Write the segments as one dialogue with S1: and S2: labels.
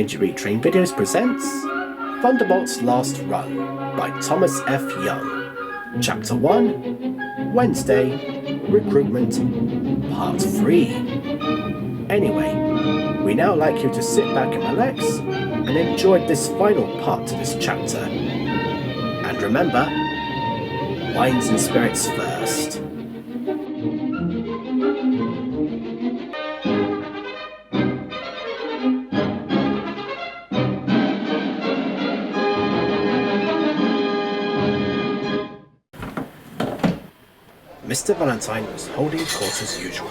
S1: Major Read Train Videos presents Thunderbolt's Last Run by Thomas F. Young. Chapter 1, Wednesday, Recruitment, Part 3. Anyway, we now like you to sit back and relax and enjoy this final part to this chapter. And remember, wines and spirits first. Mr. Valentine was holding court as usual.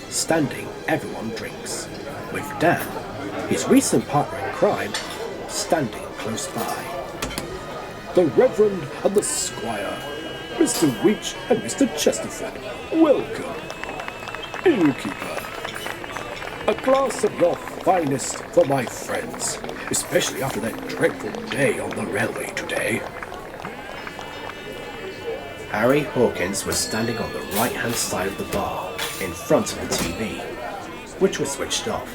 S1: Standing, everyone drinks, with Dan, his recent partner in crime, standing close by. The Reverend and the Squire, Mr. Weech and Mr. Chesterford, welcome. Innkeeper, a glass of your finest for my friends, especially after that dreadful day on the railway today. Harry Hawkins was standing on the right-hand side of the bar, in front of the TV, which was switched off.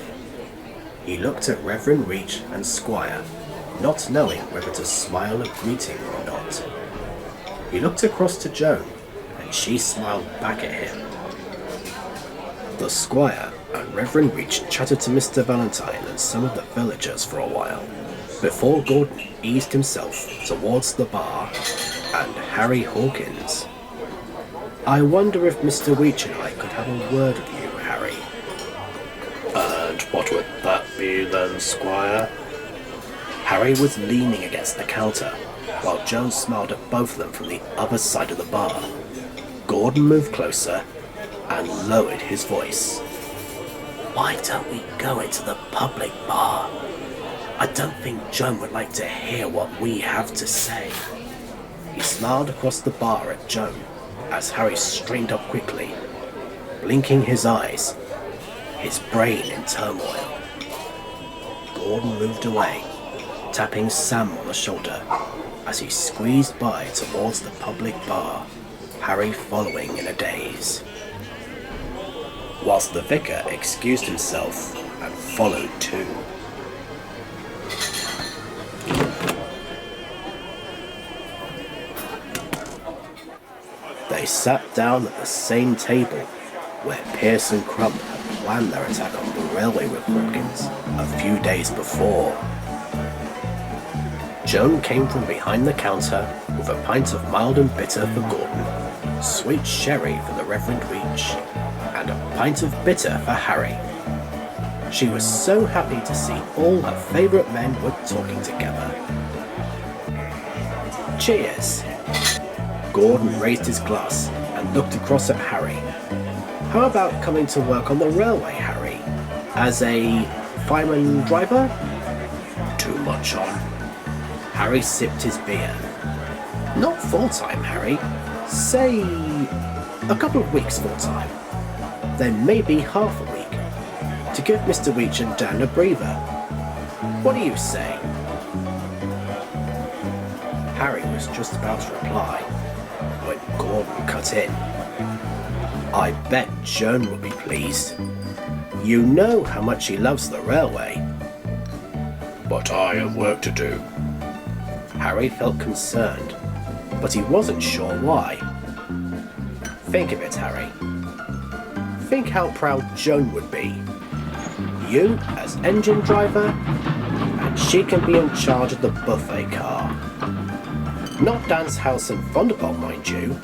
S1: He looked at Reverend Weech and Squire, not knowing whether to smile a greeting or not. He looked across to Joan, and she smiled back at him. The Squire and Reverend Weech chatted to Mr. Valentine and some of the villagers for a while, before Gordon eased himself towards the bar and Harry Hawkins. I wonder if Mr. Weech and I could have a word with you, Harry. And what would that be then, Squire? Harry was leaning against the counter, while Joan smiled at both of them from the other side of the bar. Gordon moved closer and lowered his voice. Why don't we go into the public bar? I don't think Joan would like to hear what we have to say. He smiled across the bar at Joan as Harry straightened up quickly, blinking his eyes, his brain in turmoil. Gordon moved away, tapping Sam on the shoulder as he squeezed by towards the public bar, Harry following in a daze. Whilst the vicar excused himself and followed too. They sat down at the same table where Pearce and Crump had planned their attack on the railway with Hawkins a few days before. Joan came from behind the counter with a pint of mild and bitter for Gordon, sweet sherry for the Reverend Weech, and a pint of bitter for Harry. She was so happy to see all her favourite men were talking together. Cheers! Gordon raised his glass and looked across at Harry. How about coming to work on the railway, Harry? As a fireman driver? Too much on. Harry sipped his beer. Not full-time, Harry. Say a couple of weeks full-time. Then maybe half a week, to give Mr. Weech and Dan a breather. What do you say? Harry was just about to reply when Gordon cut in. I bet Joan will be pleased. You know how much she loves the railway. But I have work to do. Harry felt concerned, but he wasn't sure why. Think of it, Harry. Think how proud Joan would be. You as engine driver, and she can be in charge of the buffet car. Not Dan's house in Thunderbolt, mind you.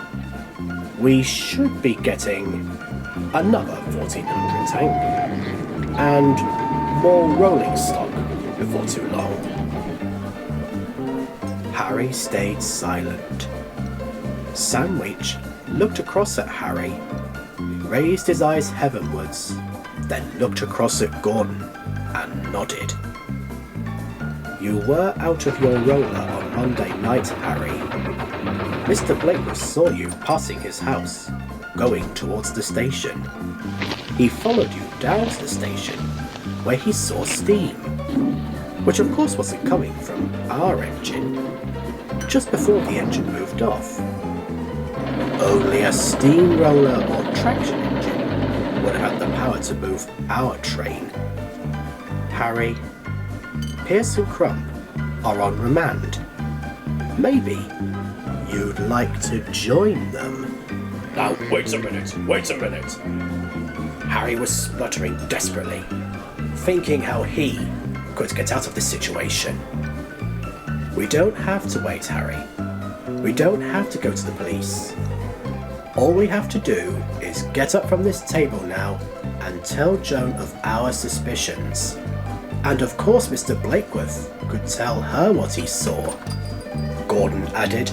S1: We should be getting another 1400 tank and more rolling stock before too long. Harry stayed silent. Sam Weech looked across at Harry, raised his eyes heavenwards, then looked across at Gordon and nodded. You were out of your roller on Monday night, Harry. Mr. Blakely saw you passing his house, going towards the station. He followed you down to the station, where he saw steam, which of course wasn't coming from our engine, just before the engine moved off. Only a steamroller or traction engine would have had the power to move our train. Harry, Pearce and Crump are on remand. Maybe you'd like to join them.
S2: Now, wait a minute.
S1: Harry was spluttering desperately, thinking how he could get out of this situation. We don't have to wait, Harry. We don't have to go to the police. All we have to do is get up from this table now and tell Joan of our suspicions. And of course Mr. Blakeworth could tell her what he saw, Gordon added,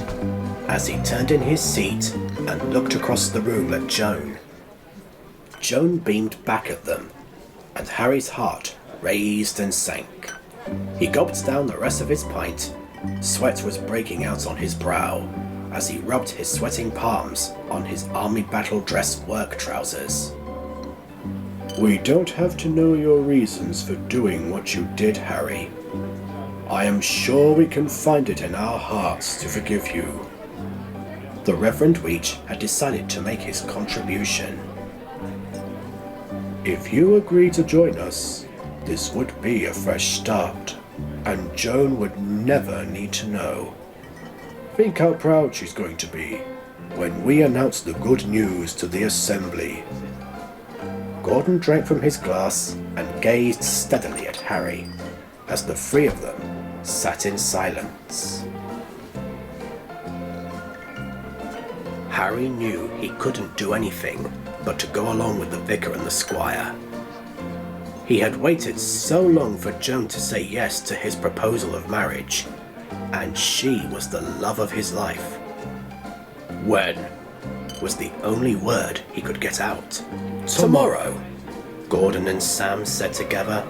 S1: as he turned in his seat and looked across the room at Joan. Joan beamed back at them, and Harry's heart raised and sank. He gulped down the rest of his pint. Sweat was breaking out on his brow as he rubbed his sweating palms on his army battle dress work trousers. We don't have to know your reasons for doing what you did, Harry. I am sure we can find it in our hearts to forgive you. The Reverend Weech had decided to make his contribution. If you agree to join us, this would be a fresh start, and Joan would never need to know. Think how proud she's going to be when we announce the good news to the assembly. Gordon drank from his glass and gazed steadily at Harry as the three of them sat in silence. Harry knew he couldn't do anything but to go along with the vicar and the squire. He had waited so long for Joan to say yes to his proposal of marriage, and she was the love of his life. When was the only word he could get out. Tomorrow, Gordon and Sam said together.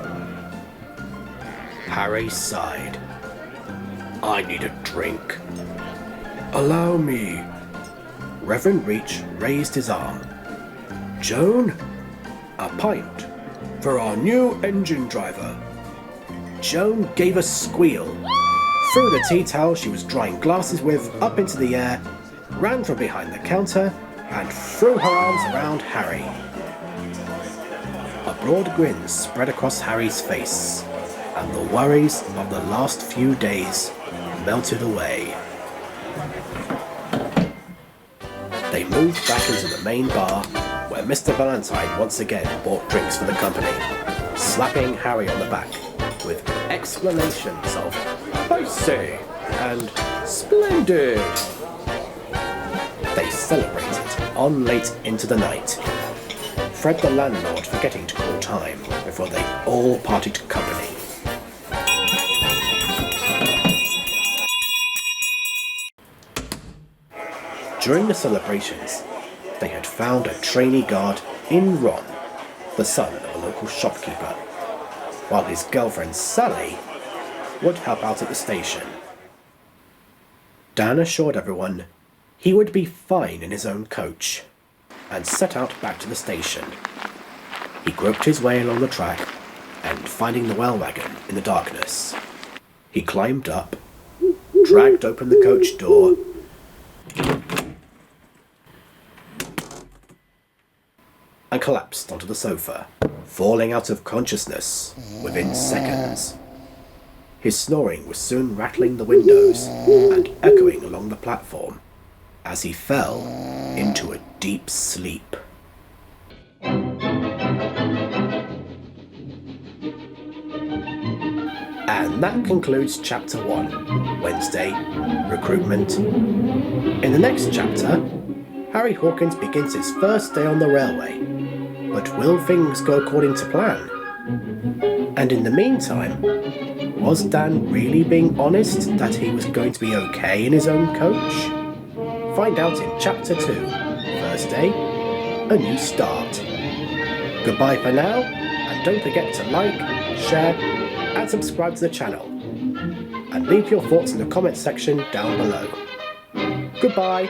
S1: Harry sighed. I need a drink. Allow me. Reverend Weech raised his arm. Joan, a pint for our new engine driver. Joan gave a squeal, threw the tea towel she was drying glasses with up into the air, ran from behind the counter, and threw her arms around Harry. A broad grin spread across Harry's face, and the worries of the last few days melted away. They moved back into the main bar, where Mr. Valentine once again bought drinks for the company, slapping Harry on the back with exclamations of "I say" and "Splendid!" They celebrated on late into the night, Fred the landlord forgetting to call time before they all parted company. During the celebrations, they had found a trainee guard in Ron, the son of a local shopkeeper, while his girlfriend Sally would help out at the station. Dan assured everyone he would be fine in his own coach, and set out back to the station. He groped his way along the track, and finding the well wagon in the darkness, he climbed up, dragged open the coach door, and collapsed onto the sofa, falling out of consciousness within seconds. His snoring was soon rattling the windows and echoing along the platform as he fell into a deep sleep. And that concludes Chapter 1, Wednesday, Recruitment. In the next chapter, Harry Hawkins begins his first day on the railway. But will things go according to plan? And in the meantime, was Dan really being honest that he was going to be okay in his own coach? Find out in Chapter 2, Thursday, A New Start. Goodbye for now, and don't forget to like, share, and subscribe to the channel. And leave your thoughts in the comment section down below. Goodbye!